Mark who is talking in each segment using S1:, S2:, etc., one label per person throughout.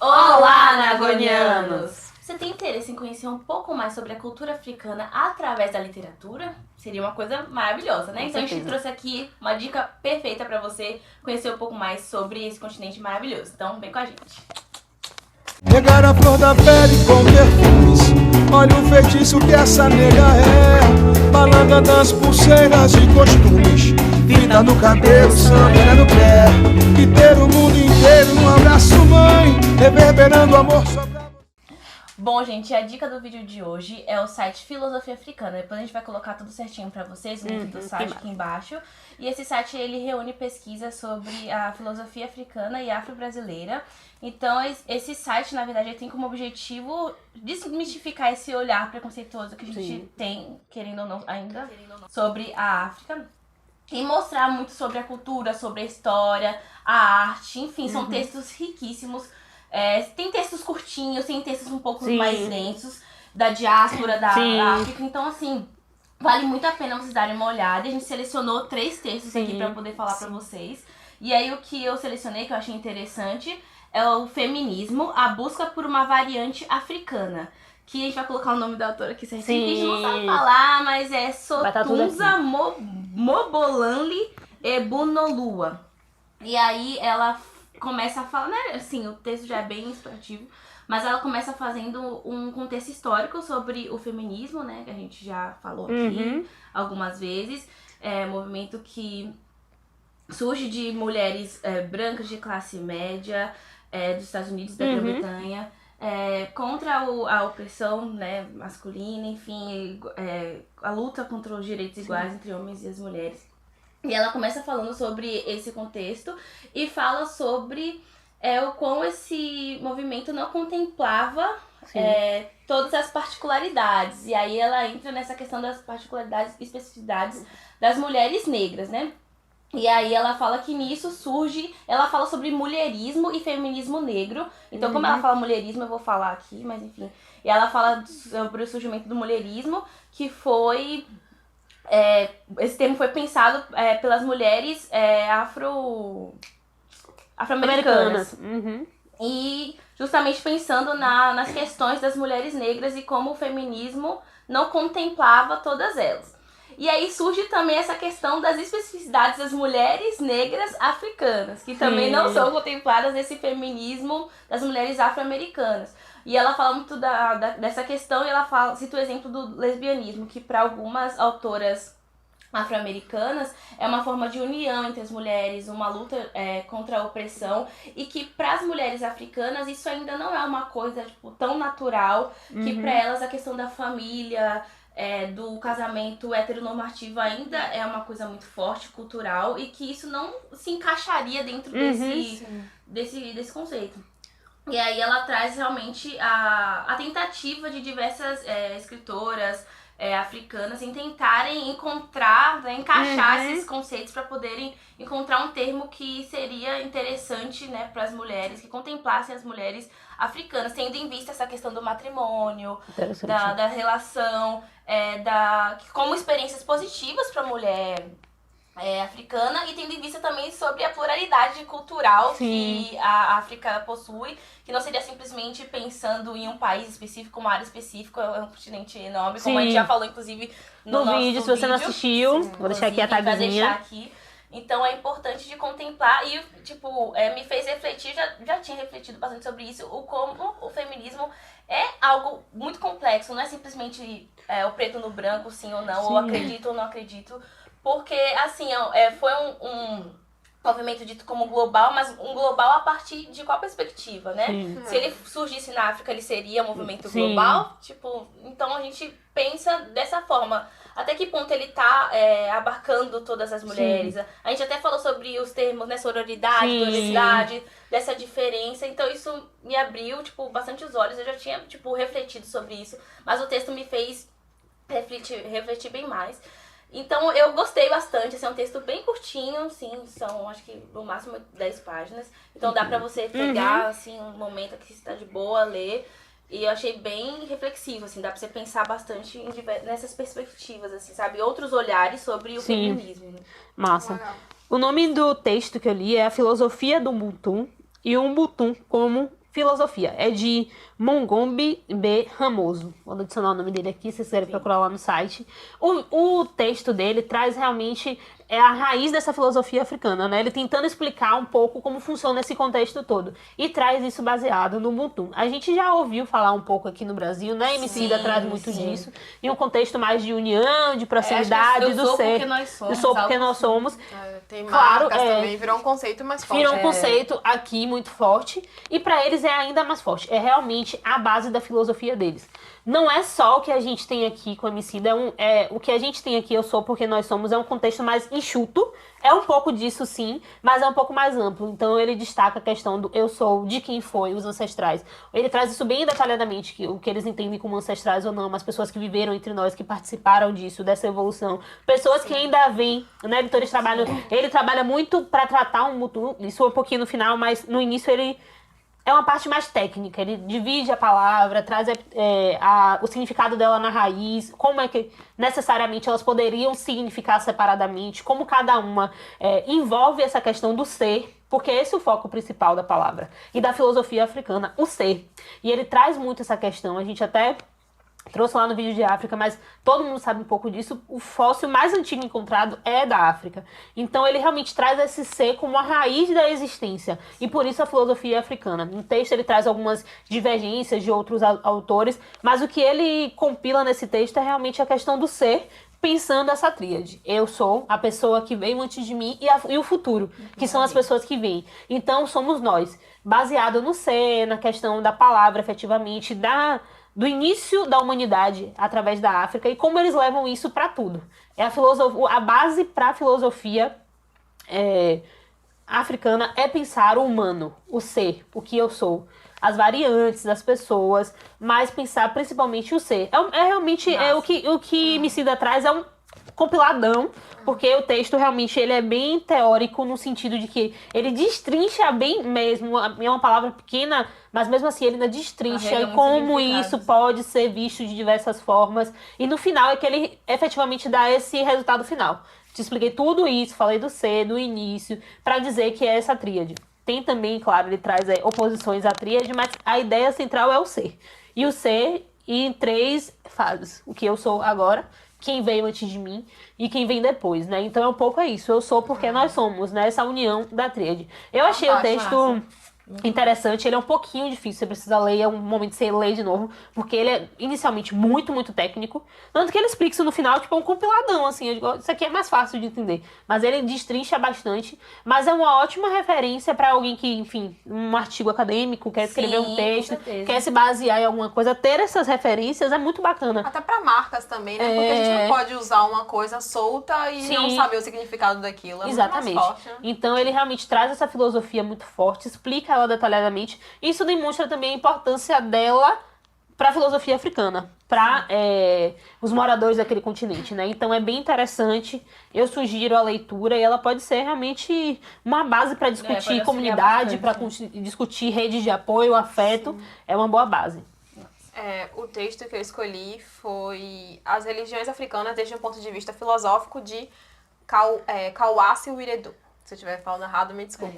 S1: Olá, nagonianos! Você tem interesse em conhecer um pouco mais sobre a cultura africana através da literatura? Seria uma coisa maravilhosa, né? Então a gente trouxe aqui uma dica perfeita pra você conhecer um pouco mais sobre esse continente maravilhoso. Então vem com a gente.
S2: Regar a flor da pele com perfumes. Olha o feitiço que essa nega é. Balanga das pulseiras e costumes. Vida no cabelo, samba no pé. E ter o mundo inteiro no abraço, mãe. Reverberando amor sobre a...
S1: Bom, gente, a dica do vídeo de hoje é o site Filosofia Africana. Depois a gente vai colocar tudo certinho pra vocês, o link do site aqui embaixo. E esse site, ele reúne pesquisas sobre a filosofia africana e afro-brasileira. Então, esse site, na verdade, ele tem como objetivo desmistificar esse olhar preconceituoso que a gente tem, querendo ou não, ainda, sobre a África. E mostrar muito sobre a cultura, sobre a história, a arte, enfim, são textos riquíssimos. Tem textos curtinhos, tem textos um pouco mais densos, da diáspora da África. Então, assim, vale muito a pena vocês darem uma olhada. A gente selecionou 3 textos aqui pra poder falar pra vocês. E aí, o que eu selecionei, que eu achei interessante, é o feminismo, a busca por uma variante africana. Que a gente vai colocar o nome da autora aqui certinho, que a gente não sabe falar, mas é Sotunza Mobolanle Ebunolua. E aí ela começa a falar, né, assim, o texto já é bem expansivo, mas ela começa fazendo um contexto histórico sobre o feminismo, né, que a gente já falou aqui algumas vezes. É um movimento que surge de mulheres brancas de classe média, dos Estados Unidos, da Grã-Bretanha, contra a opressão, né, masculina, enfim, a luta contra os direitos iguais entre homens e as mulheres. E ela começa falando sobre esse contexto e fala sobre o quão esse movimento não contemplava todas as particularidades. E aí ela entra nessa questão das particularidades e especificidades das mulheres negras, né? E aí ela fala que nisso surge, ela fala sobre mulherismo e feminismo negro. Então, como ela fala mulherismo, eu vou falar aqui, mas enfim. E ela fala sobre o surgimento do mulherismo, que foi... esse termo foi pensado pelas mulheres afro-americanas. E justamente pensando nas questões das mulheres negras e como o feminismo não contemplava todas elas. E aí surge também essa questão das especificidades das mulheres negras africanas, que também não são contempladas nesse feminismo das mulheres afro-americanas. E ela fala muito dessa questão e ela cita o exemplo do lesbianismo, que para algumas autoras afro-americanas é uma forma de união entre as mulheres, uma luta contra a opressão, e que para as mulheres africanas isso ainda não é uma coisa tipo, tão natural, que para elas a questão da família, do casamento heteronormativo ainda é uma coisa muito forte, cultural, e que isso não se encaixaria dentro desse conceito. E aí ela traz realmente a tentativa de diversas escritoras africanas em tentarem encontrar, encaixar esses conceitos para poderem encontrar um termo que seria interessante, né, para as mulheres, que contemplassem as mulheres africanas, tendo em vista essa questão do matrimônio, da relação, como experiências positivas para a mulher africana, e tendo em vista também sobre a pluralidade cultural que a África possui, que não seria simplesmente pensando em um país específico, uma área específica, é um continente enorme, como a gente já falou, inclusive, no nosso vídeo.
S3: Se você não assistiu, vou deixar aqui a tagzinha.
S1: Então é importante de contemplar e, tipo, me fez refletir, já tinha refletido bastante sobre isso, como o feminismo é algo muito complexo, não é simplesmente o preto no branco, sim ou não, ou acredito ou não acredito, porque, assim, foi um movimento dito como global, mas um global a partir de qual perspectiva, né? Se ele surgisse na África, ele seria um movimento global, tipo, então a gente pensa dessa forma. Até que ponto ele tá abarcando todas as mulheres? A gente até falou sobre os termos, né, sororidade, diversidade, dessa diferença, então isso me abriu, tipo, bastante os olhos. Eu já tinha, tipo, refletido sobre isso, mas o texto me fez refletir bem mais. Então eu gostei bastante, assim, é um texto bem curtinho, sim, são acho que no máximo 10 páginas. Então dá pra você pegar, assim, um momento que você tá de boa, ler. E eu achei bem reflexivo, assim, dá pra você pensar bastante nessas perspectivas, assim, sabe? Outros olhares sobre o feminismo. Né?
S3: Massa.
S4: Uau.
S3: O nome do texto que eu li é A Filosofia do Ubuntu e o Ubuntu como Filosofia. É de Mongonbe B. Ramoso. Vou adicionar o nome dele aqui, se vocês quiserem procurar lá no site. O texto dele traz realmente a raiz dessa filosofia africana, né? Ele tentando explicar um pouco como funciona esse contexto todo. E traz isso baseado no Ubuntu. A gente já ouviu falar um pouco aqui no Brasil, né? Emicida traz muito disso. Em um contexto mais de união, de proximidade, do ser. Eu sou porque nós somos.
S4: Tem marcas também, virou um conceito mais forte.
S3: Virou um conceito aqui muito forte. E para eles é ainda mais forte. É realmente a base da filosofia deles. Não é só o que a gente tem aqui com a Emicida, o que a gente tem aqui, eu sou porque nós somos, é um contexto mais enxuto, é um pouco disso sim, mas é um pouco mais amplo, então ele destaca a questão do eu sou, de quem foi, os ancestrais. Ele traz isso bem detalhadamente, o que eles entendem como ancestrais ou não, as pessoas que viveram entre nós, que participaram disso, dessa evolução, pessoas que ainda vêm, né, então ele trabalha muito para tratar um Ubuntu, isso um pouquinho no final, mas no início ele é uma parte mais técnica, ele divide a palavra, traz o significado dela na raiz, como é que necessariamente elas poderiam significar separadamente, como cada uma envolve essa questão do ser, porque esse é o foco principal da palavra, e da filosofia africana, o ser. E ele traz muito essa questão, a gente até trouxe lá no vídeo de África, mas todo mundo sabe um pouco disso, o fóssil mais antigo encontrado é da África. Então ele realmente traz esse ser como a raiz da existência, e por isso a filosofia africana. No texto ele traz algumas divergências de outros autores, mas o que ele compila nesse texto é realmente a questão do ser, pensando essa tríade. Eu sou a pessoa que veio antes de mim e o futuro, que são as pessoas que vêm. Então somos nós, baseado no ser, na questão da palavra, efetivamente, do início da humanidade através da África e como eles levam isso para tudo. A base para a filosofia africana é pensar o humano, o ser, o que eu sou, as variantes das pessoas, mas pensar principalmente o ser. Realmente o que Emicida traz é um compiladão, porque o texto realmente ele é bem teórico no sentido de que ele destrincha bem mesmo, é uma palavra pequena, mas mesmo assim ele ainda destrincha e como isso pode ser visto de diversas formas, e no final é que ele efetivamente dá esse resultado final. Te expliquei tudo isso, falei do ser, do início, para dizer que é essa tríade. Tem também, claro, ele traz oposições à tríade, mas a ideia central é o ser. E o ser em 3 fases. O que eu sou agora, quem veio antes de mim e quem vem depois, né? Então é um pouco isso. Eu sou porque nós somos, né? Essa união da tríade. Eu achei o texto interessante, ele é um pouquinho difícil, você precisa ler, é um momento de você ler de novo, porque ele é inicialmente muito, muito técnico, tanto que ele explica isso no final, tipo, é um compiladão, assim, eu digo, isso aqui é mais fácil de entender, mas ele destrincha bastante, mas é uma ótima referência para alguém que, enfim, um artigo acadêmico, quer escrever um texto, quer se basear em alguma coisa, ter essas referências é muito bacana.
S4: Até para marcas também, né? Porque a gente não pode usar uma coisa solta e não saber o significado daquilo, é
S3: exatamente.
S4: Muito mais forte, né?
S3: Então ele realmente traz essa filosofia muito forte, explica ela detalhadamente. Isso demonstra também a importância dela para a filosofia africana, para os moradores daquele continente, né? Então é bem interessante. Eu sugiro a leitura e ela pode ser realmente uma base para discutir comunidade, para discutir redes de apoio, afeto. Sim. É uma boa base.
S4: O texto que eu escolhi foi As Religiões Africanas desde um ponto de vista filosófico de Kawasi Wiredu. Se eu estiver falando errado, me desculpe.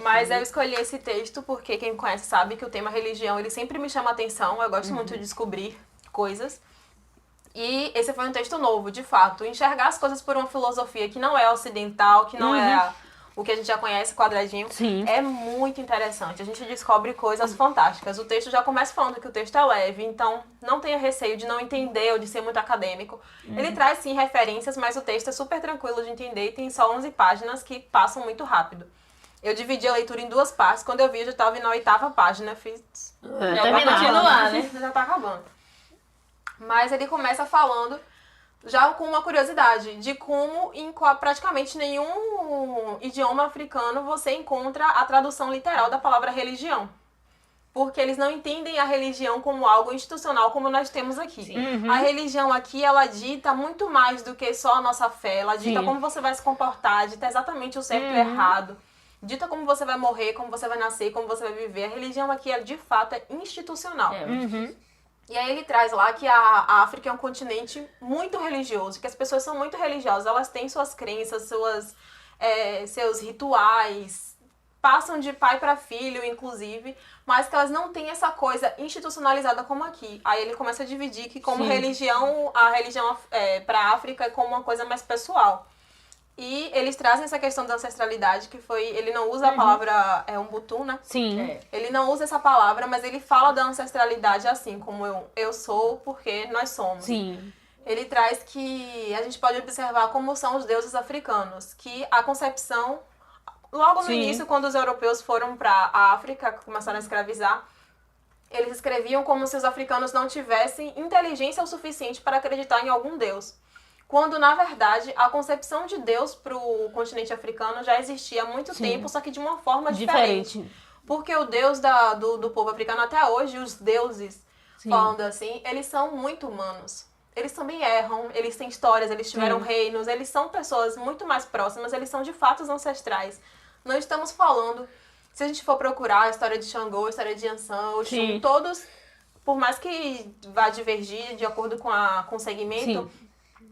S4: Mas eu escolhi esse texto porque quem me conhece sabe que o tema religião, ele sempre me chama atenção. Eu gosto muito de descobrir coisas. E esse foi um texto novo, de fato. Enxergar as coisas por uma filosofia que não é ocidental, que não é o que a gente já conhece, quadradinho. Sim. É muito interessante. A gente descobre coisas fantásticas. O texto já começa falando que o texto é leve, então não tenha receio de não entender ou de ser muito acadêmico. Ele traz, sim, referências, mas o texto é super tranquilo de entender e tem só 11 páginas que passam muito rápido. Eu dividi a leitura em 2 partes. Quando eu vi, eu já estava na 8ª página. Fiz...
S1: já vai continuar, né?
S4: Já tá acabando. Mas ele começa falando já com uma curiosidade de como em praticamente nenhum idioma africano você encontra a tradução literal da palavra religião. Porque eles não entendem a religião como algo institucional como nós temos aqui. A religião aqui, ela dita muito mais do que só a nossa fé. Ela dita como você vai se comportar, dita exatamente o certo e o errado. Dita como você vai morrer, como você vai nascer, como você vai viver. A religião aqui, de fato, é institucional. E aí ele traz lá que a África é um continente muito religioso, que as pessoas são muito religiosas, elas têm suas crenças, seus rituais, passam de pai para filho, inclusive, mas que elas não têm essa coisa institucionalizada como aqui. Aí ele começa a dividir que como religião, a religião para a África é como uma coisa mais pessoal. E eles trazem essa questão da ancestralidade, que foi... Ele não usa a palavra Ubuntu, né?
S3: Sim.
S4: Ele não usa essa palavra, mas ele fala da ancestralidade assim, como eu sou porque nós somos.
S3: Sim.
S4: Ele traz que a gente pode observar como são os deuses africanos, que a concepção... Logo no início, quando os europeus foram para a África, começaram a escravizar, eles escreviam como se os africanos não tivessem inteligência o suficiente para acreditar em algum deus. Quando, na verdade, a concepção de Deus para o continente africano já existia há muito tempo, só que de uma forma diferente. Porque o Deus do povo africano, até hoje, os deuses, falando assim, eles são muito humanos. Eles também erram, eles têm histórias, eles tiveram reinos, eles são pessoas muito mais próximas, eles são de fato os ancestrais. Não estamos falando, se a gente for procurar a história de Xangô, a história de Yansan, Oxum, todos, por mais que vá divergir de acordo com o segmento,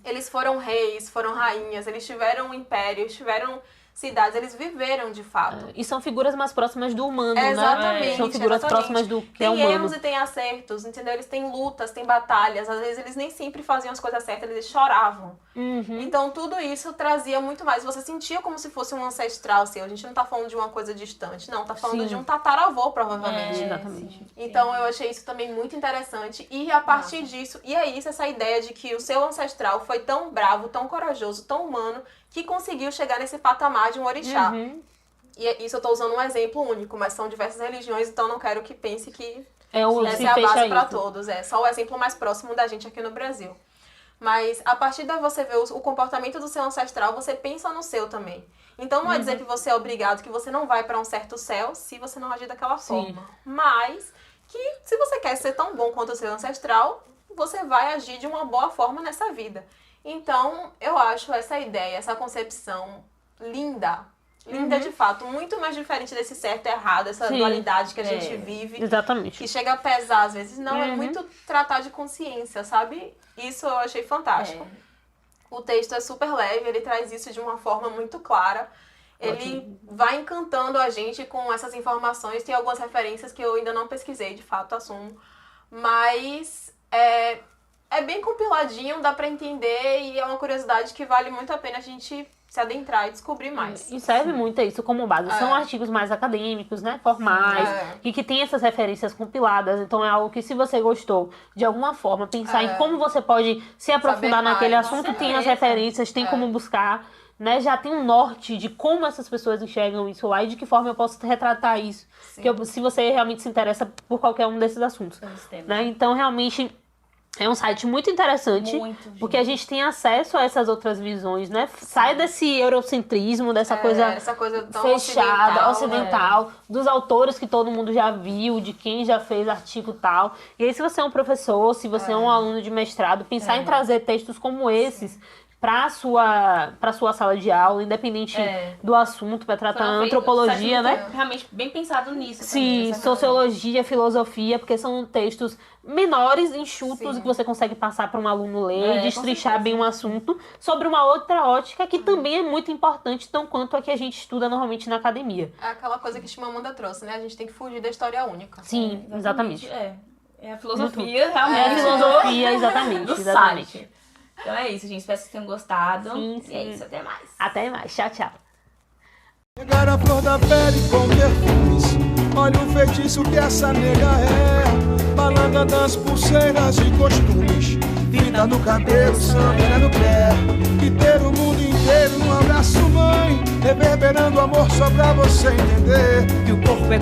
S4: eles foram reis, foram rainhas, eles tiveram impérios, tiveram cidades, eles viveram de fato.
S3: E são figuras mais próximas do humano,
S4: exatamente,
S3: né? São figuras próximas do que é humano.
S4: Tem erros e tem acertos, entendeu? Eles têm lutas, têm batalhas, às vezes eles nem sempre faziam as coisas certas, eles choravam. Então tudo isso trazia muito mais. Você sentia como se fosse um ancestral seu. A gente não tá falando de uma coisa distante, não. Tá falando de um tataravô, provavelmente.
S3: Exatamente.
S4: Então eu achei isso também muito interessante. E a partir disso, e é isso, essa ideia de que o seu ancestral foi tão bravo, tão corajoso, tão humano, que conseguiu chegar nesse patamar de um orixá. E isso eu tô usando um exemplo único, mas são diversas religiões, então não quero que pense que essa é a base para todos. É só o exemplo mais próximo da gente aqui no Brasil. Mas a partir de você ver o comportamento do seu ancestral, você pensa no seu também. Então não é dizer que você é obrigado, que você não vai para um certo céu se você não agir daquela forma. Mas que se você quer ser tão bom quanto o seu ancestral, você vai agir de uma boa forma nessa vida. Então, eu acho essa ideia, essa concepção linda. Linda de fato. Muito mais diferente desse certo e errado, essa dualidade que a gente vive.
S3: Exatamente.
S4: Que chega a pesar às vezes. Não, é muito tratar de consciência, sabe? Isso eu achei fantástico. O texto é super leve, ele traz isso de uma forma muito clara. Ele vai encantando a gente com essas informações. Tem algumas referências que eu ainda não pesquisei, de fato, assumo. Mas é bem compiladinho, dá pra entender e é uma curiosidade que vale muito a pena a gente se adentrar e descobrir mais.
S3: E serve muito isso como base. São artigos mais acadêmicos, né? Formais, e que tem essas referências compiladas. Então é algo que, se você gostou, de alguma forma, pensar em como você pode se aprofundar naquele assunto, tem as referências, tem como buscar, né? Já tem um norte de como essas pessoas enxergam isso lá e de que forma eu posso retratar isso. Se você realmente se interessa por qualquer um desses assuntos. Né? Então, realmente... É um site muito interessante, porque a gente tem acesso a essas outras visões, né? Sai desse eurocentrismo, dessa coisa
S4: tão
S3: fechada, ocidental, dos autores que todo mundo já viu, de quem já fez artigo tal. E aí, se você é um professor, se você é um aluno de mestrado, pensar em trazer textos como esses para sua sala de aula, independente do assunto, para tratar antropologia, né?
S1: Realmente bem pensado nisso.
S3: Sim,
S1: também,
S3: sociologia, filosofia, porque são textos menores, enxutos, que você consegue passar para um aluno ler e destrinchar bem um assunto sobre uma outra ótica que também é muito importante, tão quanto a que a gente estuda normalmente na academia.
S4: É aquela coisa que Chimamanda trouxe, né? A gente tem que fugir da história única.
S3: Sim, exatamente.
S1: É a filosofia, realmente.
S3: É a filosofia, exatamente.
S1: Site. Então é isso, gente. Espero que vocês tenham gostado. Sim. E é isso, até mais.
S3: Até mais. Tchau, tchau.
S2: Pegar a flor da pele com perfumes. Olha o feitiço que essa nega é. Balanga das pulseiras e costumes. Vida no cabelo, samba no pé. E ter o mundo inteiro no abraço, mãe. Reverberando amor só pra você entender.
S5: Que o corpo é